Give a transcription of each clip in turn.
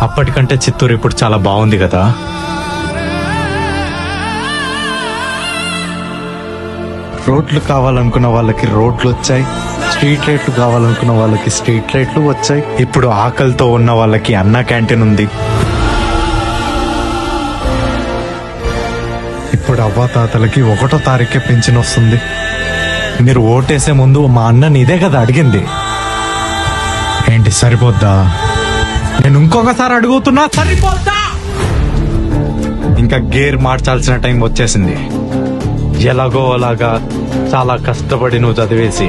అప్పటికంటే చిత్తూరు ఇప్పుడు చాలా బాగుంది కదా. రోడ్లు కావాలనుకున్న వాళ్ళకి రోడ్లు వచ్చాయి, స్ట్రీట్ లైట్లు కావాలనుకున్న వాళ్ళకి స్ట్రీట్ లైట్లు వచ్చాయి. ఇప్పుడు ఆకలితో ఉన్న వాళ్ళకి అన్న క్యాంటీన్ ఉంది. ఇప్పుడు అవ్వాతాతలకి 1వ తారీఖే పెన్షన్ వస్తుంది. మీరు ఓటేసే ముందు మా అన్నని ఇదే కదా అడిగింది. ఏంటి సరిపోద్దా? నేను ఇంకొకసారి అడుగుతున్నా, సరిపోద్దా? ఇంకా గేర్ మార్చాల్సిన టైం వచ్చేసింది. ఎలాగో అలాగా చాలా కష్టపడి నువ్వు చదివేసి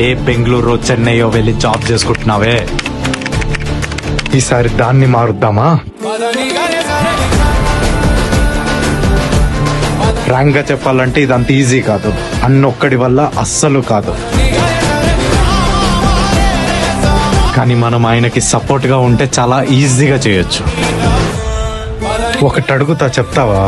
ఏ బెంగళూరు చెన్నైయో వెళ్ళి జాబ్ చేసుకుంటున్నావే, ఈసారి దాన్ని మారుద్దామా? ర్యాంక్ గా చెప్పాలంటే ఇదంత ఈజీ కాదు, అన్నొక్కడి వల్ల అస్సలు కాదు. కానీ మనం ఆయనకి సపోర్ట్ గా ఉంటే చాలా ఈజీగా చేయొచ్చు. ఒకటి అడుగుతా, చెప్తావా?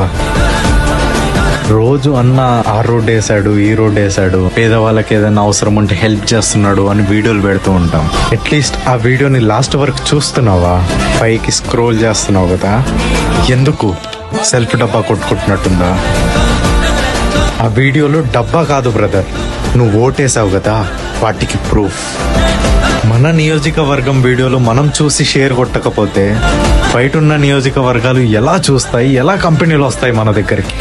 రోజు అన్న ఆ రోడ్ వేసాడు, ఈ రోడ్ వేసాడు, పేదవాళ్ళకి ఏదైనా అవసరం ఉంటే హెల్ప్ చేస్తున్నాడు అని వీడియోలు పెడుతూ ఉంటాం. అట్లీస్ట్ ఆ వీడియోని లాస్ట్ వరకు చూస్తున్నావా? పైకి స్క్రోల్ చేస్తున్నావు కదా, ఎందుకు? సెల్ఫ్ డబ్బా కొట్టుకుంటున్నట్టుందా? ఆ వీడియోలో డబ్బా కాదు బ్రదర్, నువ్వు ఓటేసావు కదా, వాటికి ప్రూఫ్. మన నియోజకవర్గం వీడియోలు మనం చూసి షేర్ కొట్టకపోతే బయట ఉన్న నియోజకవర్గాలు ఎలా చూస్తాయి, ఎలా కంపెనీలు వస్తాయి మన దగ్గరికి?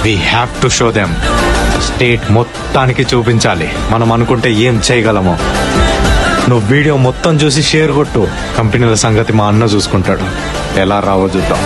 We have to show them. State మొత్తానికి చూపించాలి మనం అనుకుంటే ఏం చేయగలమో. నువ్వు వీడియో మొత్తం చూసి షేర్ కొట్టు, కంపెనీల సంగతి మా అన్న చూసుకుంటాడు. ఎలా రావో చూద్దాం.